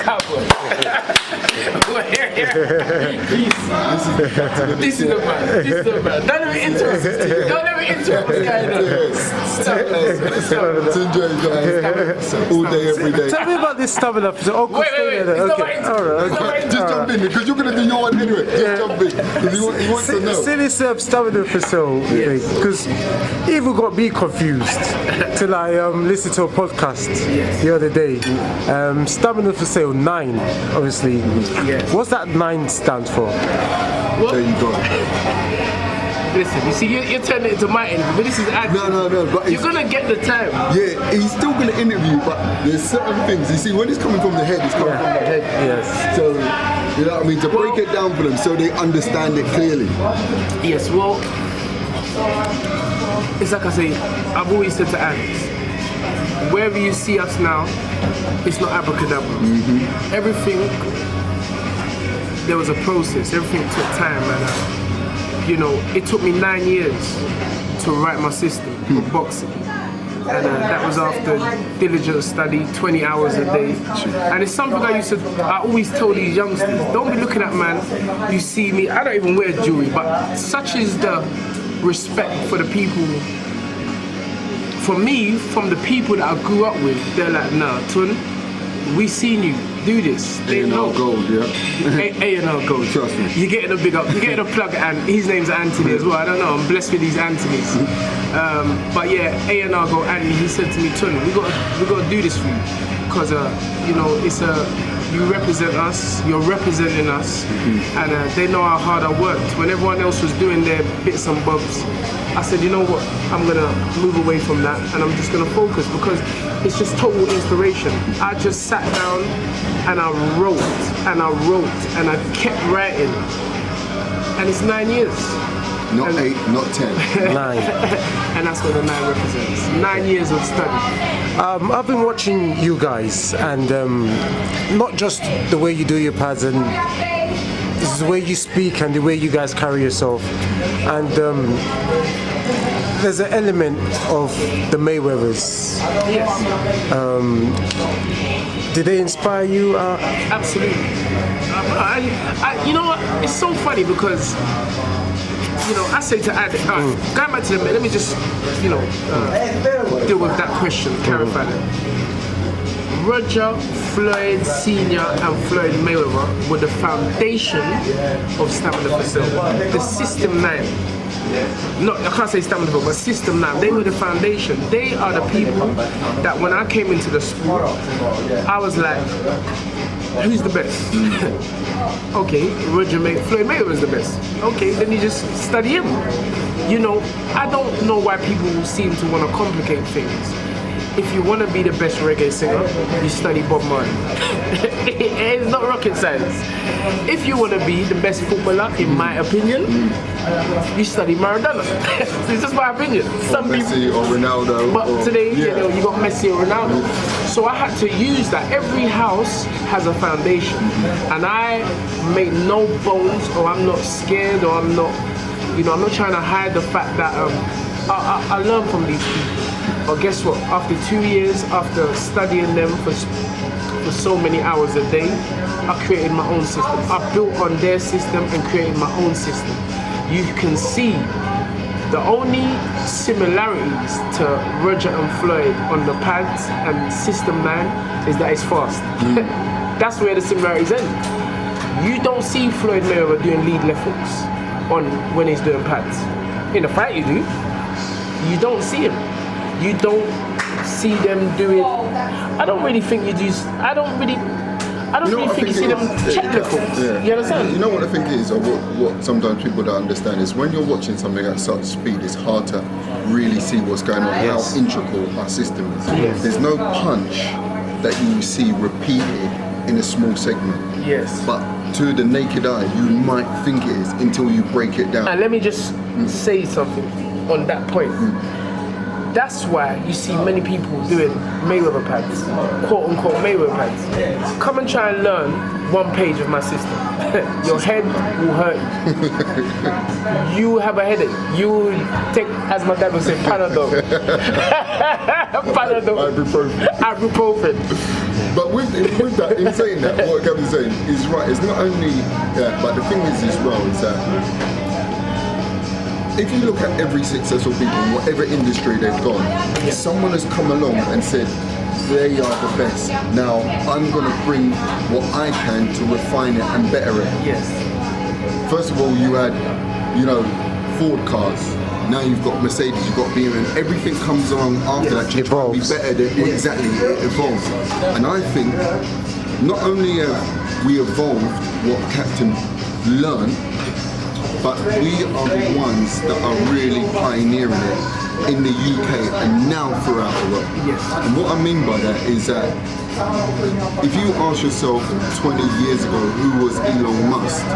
cowboy. This is the man. Don't let me interrupt. What's going on? Enjoy, guys. All day, every day. Tell me about this stamina. Wait. Okay. Alright. Just jump in because you're going to do your one anyway. Just jump in because he wants to know. Say this stamina for sale, because it even got me confused till I listened to a podcast the other day. Stamina for sale 9, obviously. Yes. What's that 9 stand for? What? There you go. Listen, you see, you're turning it into my interview, but this is actually... No, but you're gonna get the time. Yeah, he's still gonna interview, but there's certain things. You see, when it's coming from the head, it's coming from the head. Yes. So, you know what I mean? To break it down for them so they understand it clearly. Yes, well, it's like I say, I've always said to Alex, wherever you see us now, it's not abracadabra. Everything, there was a process, everything took time, and you know, it took me 9 years to write my system for boxing. And that was after diligent study, 20 hours a day. And it's something I always tell these youngsters, don't be looking at man, you see me, I don't even wear jewelry, but such is the respect for the people. For me, from the people that I grew up with, they're like, nah, Tun, we seen you do this. They know. Gold, yeah. A&R Gold. Trust me. You're getting a big up. You're getting a plug, and his name's Anthony as well. I don't know. I'm blessed with these Anthonys. But yeah, A&R Gold. Anthony, he said to me, Tony, we got to do this for you, because you know, it's you represent us. You're representing us, and they know how hard I worked. When everyone else was doing their bits and bobs, I said, you know what? I'm gonna move away from that, and I'm just gonna focus, because it's just total inspiration. I just sat down and I wrote and I kept writing, and it's 9 years. Not 8, not 10. 9. And that's what the 9 represents. 9 years of study. I've been watching you guys, and not just the way you do your pads, and this is the way you speak and the way you guys carry yourself. And there's an element of the Mayweathers. Yes. Did they inspire you? Absolutely. You know what? It's so funny because, you know, I say to Ade, going back to let me just, you know, deal with that question, clarify that. Roger, Floyd Sr. and Floyd Mayweather were the foundation of Stamina for Sale. The System 9. No, I can't say Stamina for, but System 9. They were the foundation. They are the people that when I came into the sport, I was like, who's the best? Okay, Floyd Mayweather is the best. Okay, then you just study him. You know, I don't know why people seem to want to complicate things. If you want to be the best reggae singer, you study Bob Marley. It's not rocket science. If you want to be the best footballer, in my opinion, you study Maradona. It's just my opinion. Some Messi people, or Ronaldo. but today, you know, you got Messi or Ronaldo. So I had to use that. Every house has a foundation, and I make no bones, or I'm not scared, or I'm not, you know, I'm not trying to hide the fact that I learn from these people. But guess what? After 2 years, after studying them for so many hours a day, I created my own system. I built on their system and created my own system. You can see the only similarities to Roger and Floyd on the pads and System 9 is that it's fast. That's where the similarities end. You don't see Floyd Mayweather doing lead left hooks when he's doing pads. In the fight you do. You don't see him. You don't see them doing. I don't really think you do. I don't really think you see them technical. Yeah. You understand? You know what I think is, or what sometimes people don't understand is when you're watching something at such speed, it's hard to really see what's going on, how integral our system is. Yes. There's no punch that you see repeated in a small segment. Yes. But to the naked eye, you might think it is until you break it down. And let me just say something on that point. That's why you see many people doing Mayweather pads, quote unquote Mayweather pads. Come and try and learn one page of my system. Your head will hurt you. You have a headache. You take, as my dad would say, Panadol. Panadol. Ibuprofen. Ibuprofen. But with that, in saying that, what Gavin's saying is right. It's not only that, but the thing is as well is that if you look at every successful people in whatever industry they've gone, someone has come along and said they are the best. Now I'm going to bring what I can to refine it and better it. Yes. First of all, you had, Ford cars. Now you've got Mercedes, you've got BMW, and everything comes along after that to try and be better than exactly it evolves. And I think not only have we evolved what Captain learned, but we are the ones that are really pioneering it in the UK and now throughout the world. Yes. And what I mean by that is that if you ask yourself 20 years ago who was Elon Musk, a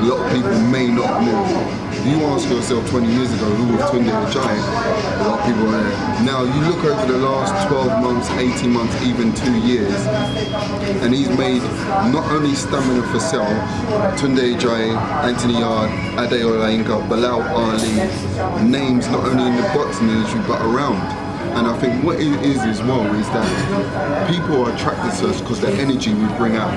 lot of people may not know. If you ask yourself 20 years ago who was Tunde Ajayi, a lot of people are there. Now you look over the last 12 months, 18 months, even 2 years, and he's made not only stamina for sale, Tunde Ajayi, Anthony Yarde, Ade Olayinka, Bilal Ali, names not only in the boxing industry but around. And I think what it is as well is that people are attracted to us because the energy we bring out.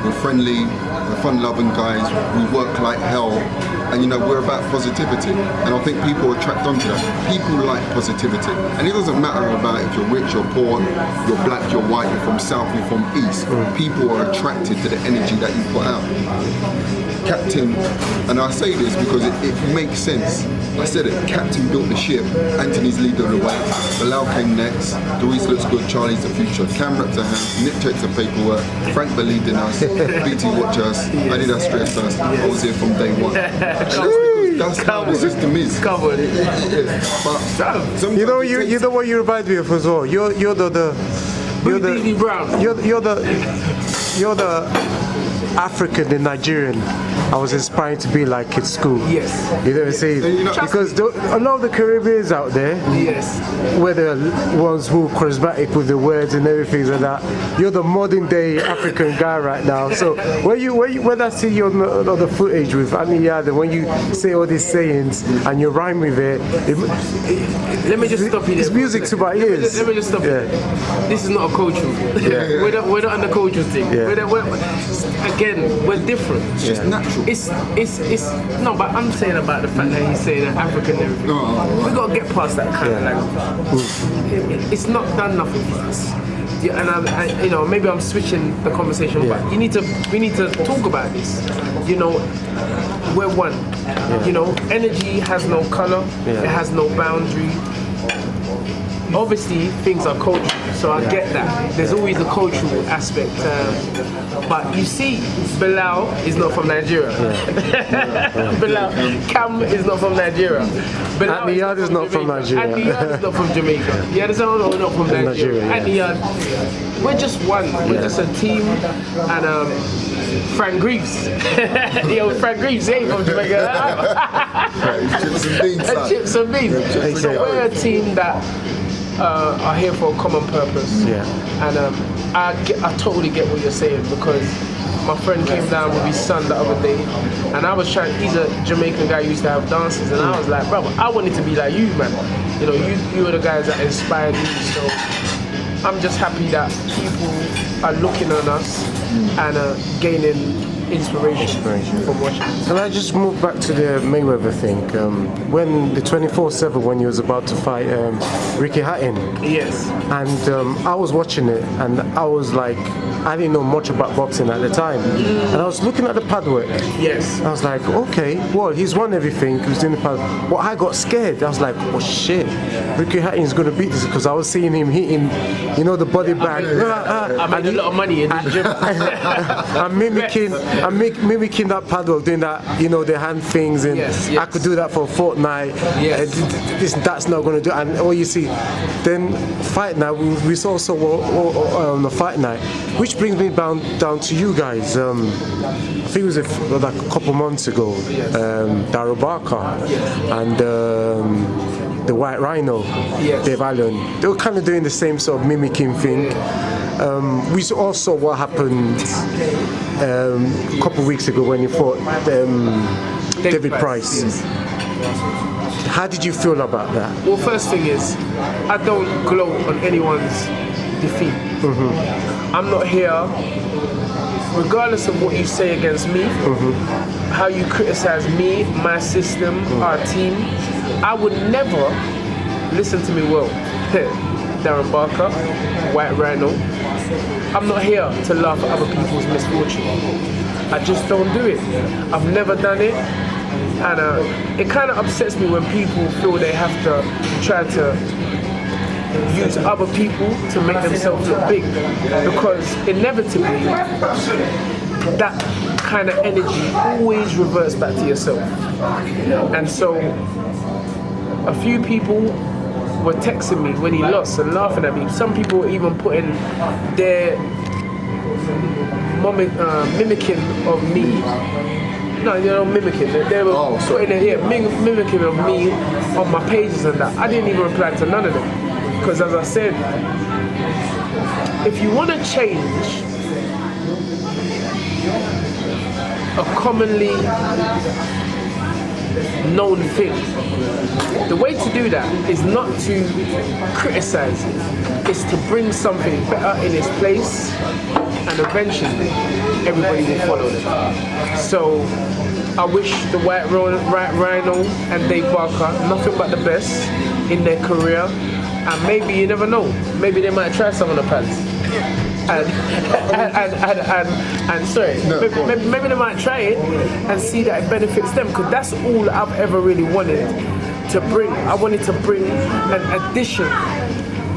We're friendly, we're fun-loving guys, we work like hell, and we're about positivity. And I think people attract onto that. People like positivity. And it doesn't matter about if you're rich or poor, you're black, you're white, you're from south, you're from east. People are attracted to the energy that you put out. Captain, and I say this because it makes sense. I said it, Captain built the ship, Anthony's leading the way, Bilal came next, Doris looks good, Charlie's the future, Cam reps the hands, Nick checks the paperwork, Frank believed in us, BT watch us, Adidas stressed us, I was here from day one. And that's how the system is. Come on. But You know what you remind me of as well? You're the African and Nigerian I was inspired to be like in school. Yes. You know what I'm saying? Because a lot of the Caribbeans out there, yes, where the ones who are charismatic with the words and everything like that, you're the modern day African guy right now. So when I see you on the footage with Ade Olayinka, when you say all these sayings and you rhyme with it, let me just stop you there. It's music to my ears. Let me just stop you. This is not a cultural. Yeah. We're not on the cultural thing. Yeah. Again, we're different. it's just natural. It's no, but I'm saying about the fact that he's saying that African and everything. We gotta get past that kind of language. It's not done nothing for us. Yeah, and maybe I'm switching the conversation, but we need to talk about this. We're one. Energy has no color. It has no boundary. Obviously, things are cultural, so I get that. There's always a cultural aspect. But you see, Bilal is not from Nigeria. Bilal, Cam is not from Nigeria. Ade Olayinka is not from Nigeria. Ade Olayinka is not from Jamaica. Yeah, there's no, not from Nigeria. Ade Olayinka, we're just one. We're just a team. And Frank Greaves. Frank Greaves, he ain't from Jamaica. Chips and beans. So we're a team that are here for a common purpose. Yeah. And I totally get what you're saying, because my friend came down with his son the other day, and I was he's a Jamaican guy who used to have dances, and I was like, brother, I wanted to be like you, man. You were the guys that inspired me, so I'm just happy that people are looking on us and gaining inspiration from watching. Can I just move back to the Mayweather thing? When the 24/7, when he was about to fight Ricky Hatton. Yes. And I was watching it, and I was like, I didn't know much about boxing at the time. And I was looking at the pad work. Yes. I was like, okay, well, he's won everything. He was doing the pad. Well, I got scared. I was like, oh shit, Ricky Hatton's going to beat this, because I was seeing him hitting, the body bag. I made a lot of money in the gym. I'm mimicking that paddle, doing that, the hand things, and yes. I could do that for a fortnight. Yes. That's not going to do. And all you see, then fight night, we saw also on the fight night, which brings me down to you guys. I think it was like a couple months ago. Daryl Barker and the White Rhino, Dave Allen. They were kind of doing the same sort of mimicking thing. We all saw what happened a couple of weeks ago when he fought David Price. Yes. How did you feel about that? Well, first thing is, I don't gloat on anyone's defeat. I'm not here, regardless of what you say against me, how you criticize me, my system, our team. I would never, listen to me well, Darren Barker, White Rhino, I'm not here to laugh at other people's misfortune. I just don't do it. I've never done it. And it kind of upsets me when people feel they have to try to use other people to make themselves look big, because inevitably that kind of energy always reverts back to yourself. And so a few people were texting me when he lost and laughing at me. Some people were even putting their mimicking of me. No, you know, mimicking. They were putting it, mimicking of me on my pages and that. I didn't even reply to none of them. Because as I said, if you want to change a commonly known thing, the way to do that is not to criticize it, it's to bring something better in its place, and eventually everybody will follow them. So I wish the White Rhino and Dave Barker nothing but the best in their career. And maybe, you never know, maybe they might try some of the pants. Maybe they might try it and see that it benefits them, because that's all I've ever really wanted to bring. I wanted to bring an addition,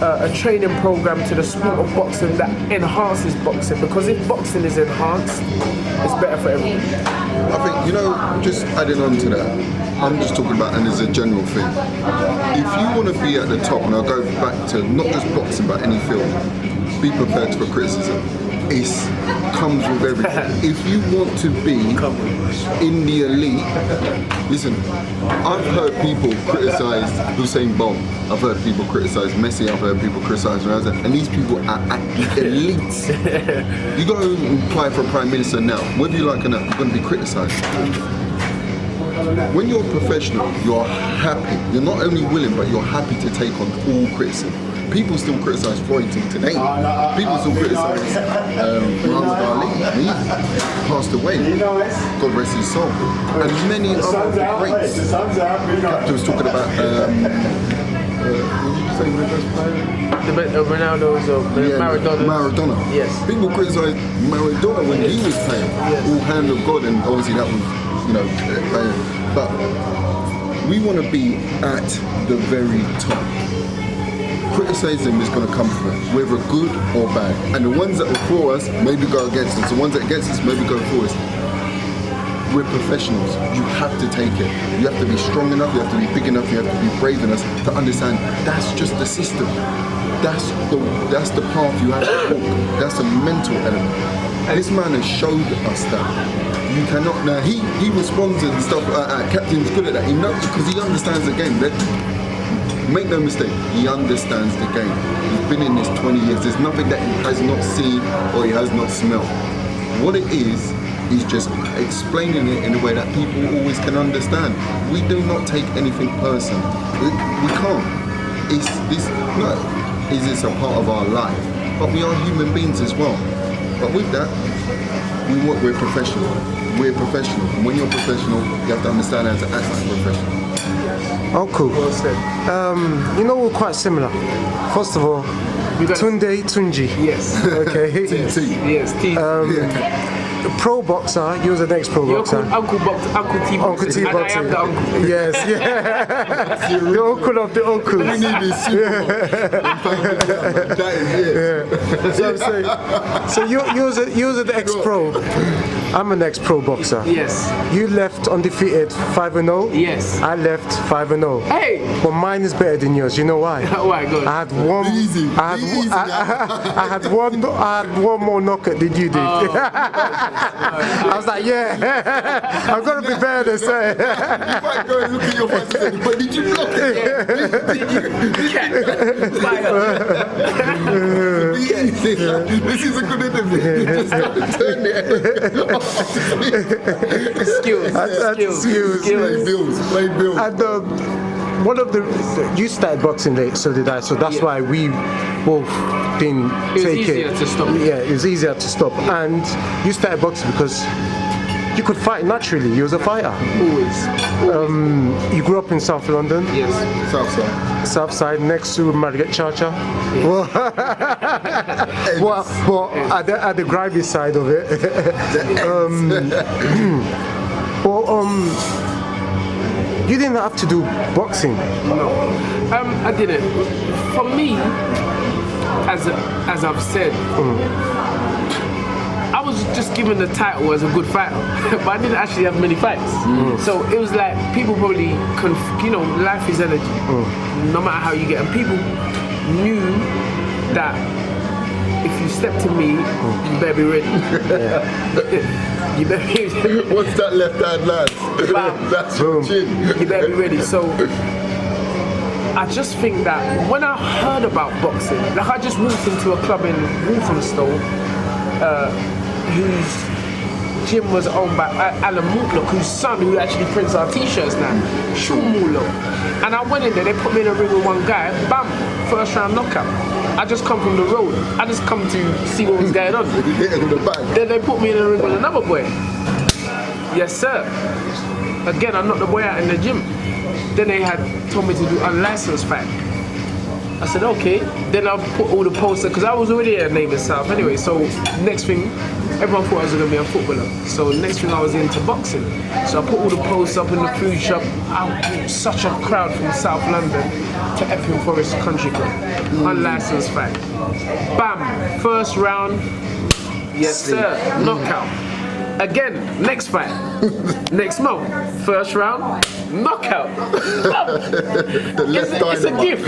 a training program to the sport of boxing that enhances boxing, because if boxing is enhanced, it's better for everyone. I think, you know, just adding on to that, I'm just talking about, and as a general thing, if you want to be at the top, and I'll go back to not just boxing but any field, be prepared for criticism. It comes with everything. If you want to be in the elite, listen, I've heard people criticise Usain Bolt, I've heard people criticise Messi, I've heard people criticise Ronaldo, and these people are at the elite. You go and apply for Prime Minister now, whether you like it or not, you're going to be criticised. When you're a professional, you're happy. You're not only willing, but you're happy to take on all criticism. People still criticise Floyd today. People still criticise Muhammad Ali. He passed away. God rest his soul. And many other greats. Captain was talking about what did you say when he was playing? Ronaldo's Maradona. Yes. People criticised Maradona when he was playing. Yes. All hand of God, and obviously that was, you know, playing. But we want to be at the very top. Criticism is going to come from us, whether good or bad. And the ones that are for us, maybe go against us. The ones that are against us, maybe go for us. We're professionals. You have to take it. You have to be strong enough, you have to be big enough, you have to be brave enough to understand that's just the system. That's the path you have to walk. That's a mental element. And this man has showed us that. You cannot, now he responds and stuff, Captain's good at that. He knows, because he understands the game. Make no mistake, he understands the game. He's been in this 20 years. There's nothing that he has not seen or he has not smelled. What it is, he's just explaining it in a way that people always can understand. We do not take anything personal. We can't. Is this a part of our life? But we are human beings as well. But with that, we're professional. We're professional. And when you're professional, you have to understand how to act like a professional. Oh, cool. Well said. You know, we're quite similar. First of all, Tunde Tunji. Yes. Okay. TT. Yes, T. Pro boxer, you're the next pro You're boxer. called Uncle T-Boxing. Uncle T-Boxing. And I am the uncle. Yes, yeah. The uncle of the uncles. We need this super. That is it. Yeah. So I'm saying, so you're the ex-pro. I'm an ex-pro boxer. Yes. You left undefeated 5-0. Yes. I left 5-0. Hey! But mine is better than yours. You know why? Why? Good. I had one. Easy. I had one more knockout than you did. I was like, yeah, I'm gonna be better than say. You might go and look at your fights and say, but did you block it? This is a good interview. Just turn it. Skills. Play bills. And one of you started boxing late, so did I. So that's why we both didn't was take easier it. to stop. Yeah, it was easier to stop. And you started boxing because you could fight naturally. You was a fighter. Always. You grew up in South London. Yes. Southside. South side, next to Margaret Chacha. Well, at the grimy side of it. You didn't have to do boxing. No. I didn't. For me, as I've said, I was just given the title as a good fighter, but I didn't actually have many fights. So it was like people probably, life is energy, no matter how you get. And people knew that if you step to me, you better be ready. You better be ready. What's that left hand, lads? That's your chin. You better be ready. So I just think that when I heard about boxing, like I just walked into a club in Walthamstow, whose gym was owned by Alan Mortlock, whose son, who actually prints our t-shirts now, Sean Mortlock. And I went in there, they put me in a ring with one guy, bam, first round knockout. I just come from the road. I just come to see what was going on. Then they put me in a ring with another boy. Yes, sir. Again, I knocked the boy out in the gym. Then they had told me to do unlicensed fight. I said, okay. Then I put all the posters, because I was already a name in South anyway. So next thing, everyone thought I was going to be a footballer. So next thing I was into boxing. So I put all the posters up in the food shop. I brought such a crowd from South London to Epping Forest Country Club. Unlicensed fight. Bam, first round. Yes, sir. Knockout. Again, next fight. Next month. First round. Knockout. It's a gift.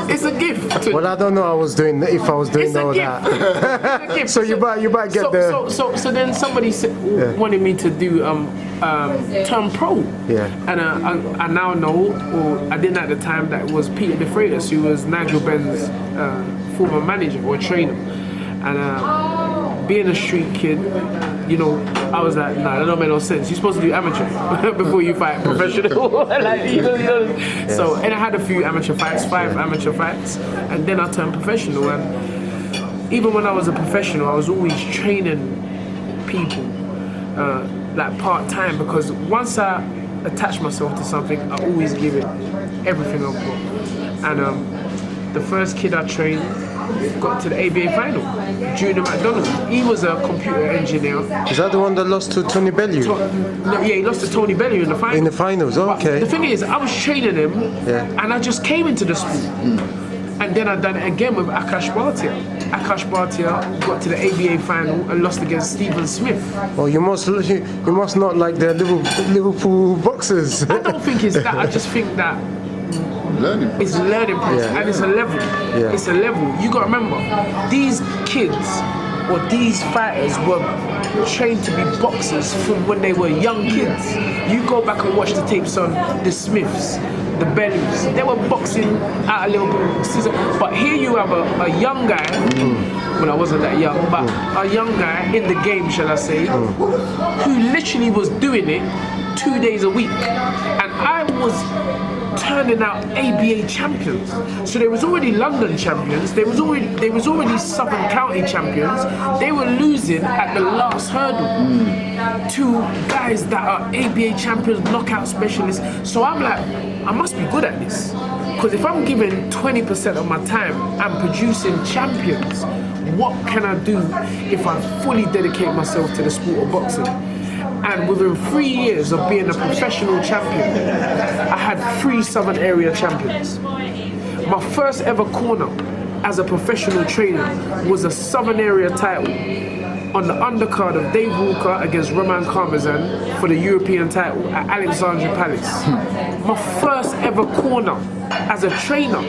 It's a gift. Well, I don't know. If I was doing all that. It's a gift. So you might get So then somebody wanted me to do turn pro. Yeah. And I now know, or I didn't at the time, that it was Peter De Freitas, who was Nigel Benn's former manager or trainer. And being a street kid, I was like, nah, that don't make no sense. You're supposed to do amateur before you fight professional. So, and I had a few amateur fights, 5 amateur fights, and then I turned professional. And even when I was a professional, I was always training people, like part-time, because once I attach myself to something, I always give it everything I've got. And the first kid I trained got to the ABA final, Junior McDonald. He was a computer engineer. Is that the one that lost to Tony Bellew? No, yeah, he lost to Tony Bellew in the final. In the finals, okay. But the thing is, I was training him, and I just came into the sport. And then I done it again with Akash Bhatia. Akash Bhatia got to the ABA final and lost against Stephen Smith. Well, you must not like the Liverpool boxers. I don't think it's that. I just think that it's a learning process, and it's a level. Yeah. It's a level. You got to remember, these kids or these fighters were trained to be boxers from when they were young kids. You go back and watch the tapes on the Smiths, the Bellews. They were boxing at a Liverpool. But here you have a young guy. Well, I wasn't that young, but a young guy in the game, shall I say, who literally was doing it 2 days a week, and I was turning out ABA champions. So there was already London champions, there was already Southern County champions. They were losing at the last hurdle to guys that are ABA champions, knockout specialists. So I'm like, I must be good at this, because if I'm giving 20% of my time and producing champions, what can I do if I fully dedicate myself to the sport of boxing? And within 3 years of being a professional champion, I had 3 Southern area champions. My first ever corner as a professional trainer was a Southern area title on the undercard of Dave Walker against Roman Karmazan for the European title at Alexandra Palace. My first ever corner as a trainer.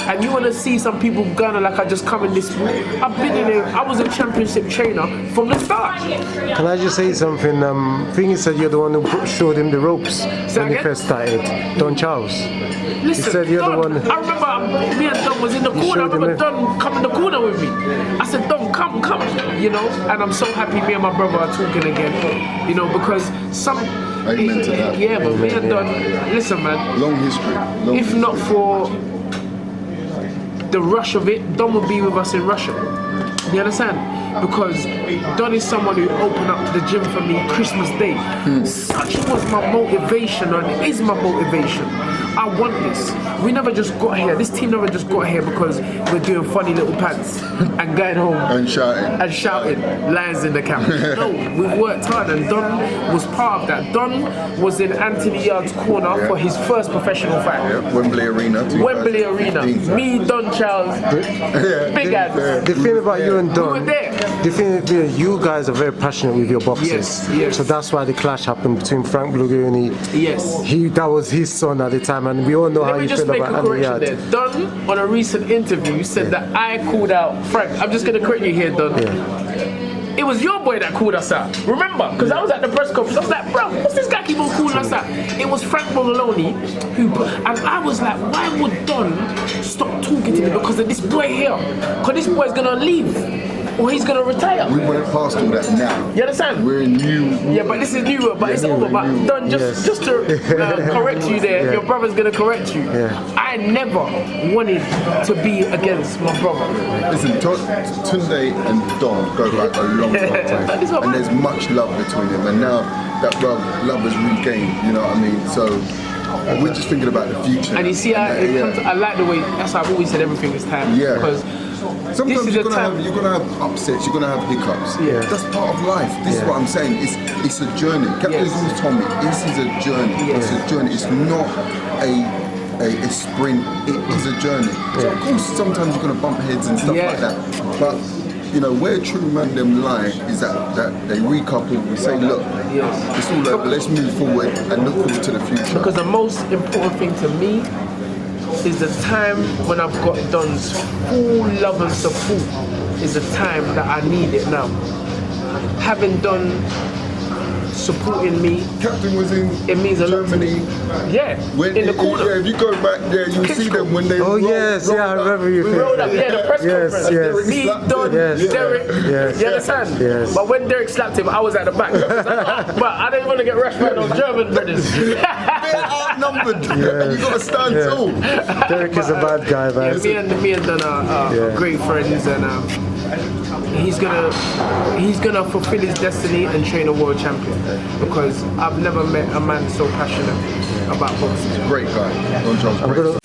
And you want to see some people going like I just come in this sport? I've been in there. I was a championship trainer from the start. Can I just say something? I think you said you're the one who showed him the ropes when he first started. Don Charles. Listen, you said you're Don, the one. I remember me and Don was in the corner. I remember Don come in the corner with me. I said, Don, come, and I'm so happy me and my brother are talking again, because some... Amen to that. Yeah, but me and Don, listen, man. Long history. If not for the rush of it, Don would be with us in Russia. You understand? Because Don is someone who opened up the gym for me Christmas Day. Such was my motivation and is my motivation. I want this. We never just got here. This team never just got here because we're doing funny little pants and going home And shouting. lions in the camp. No, we've worked hard and Don was part of that. Don was in Anthony Yard's corner for his first professional fight. Yeah, Wembley Arena. Wembley Arena. Me, Don Charles, big ads. The thing about you and We Don, were there. the thing is, you guys are very passionate with your boxers. Yes. So that's why the clash happened between Frank Blugoni. Yes. That was his son at the time, and we all know how Let me you just feel make a about Anthony correction Yard. there. Don, on a recent interview, said that I called out Frank. I'm just going to correct you here, Don. It was your boy that called us out. Remember? Because I was at the press conference. I was like, bro, what's this guy keep on calling us out? It was Frank Bologna who, and I was like, why would Don stop talking to me because of this boy here? Because this boy's going to leave. Or he's going to retire. We went past all that now. You understand? We're new. Yeah, but this is new, but it's over. But Don, just to correct you there, your brother's gonna correct you. I never wanted to be against my brother. Listen, Tunde and Don go back a long time. And there's much love between them. And now that love is regained, you know what I mean? So we're just thinking about the future. And you see, I like the way, that's why I've always said everything is time. Yeah. Because sometimes you're gonna have upsets, you're gonna have hiccups. Yeah. That's part of life. This is what I'm saying. It's a journey. Captain's always told me this is a journey. It's a journey. It's not a sprint. It is a journey. So of course sometimes you're gonna bump heads and stuff like that. But you know where true man them lie is that they recouple. We say, look, it's all over. Let's move forward and look forward to the future. Because the most important thing to me is the time when I've got Don's full love and support is the time that I need it now. Having Don supporting me, Captain was in it means a lot to me. Germany. Yeah, in the corner. Yeah, if you go back there, you'll see them when they rolled I remember you. We rolled up, the press conference. Me, Don, Derek, you understand? Yes. But when Derek slapped him, I was at the back. But I didn't want to get rushed by those German brothers. They're outnumbered. You got to stand tall. Derek is a bad guy, man. Me and Don are great friends, and he's gonna fulfill his destiny and train a world champion, because I've never met a man so passionate about boxing. Great guy. Don John's great.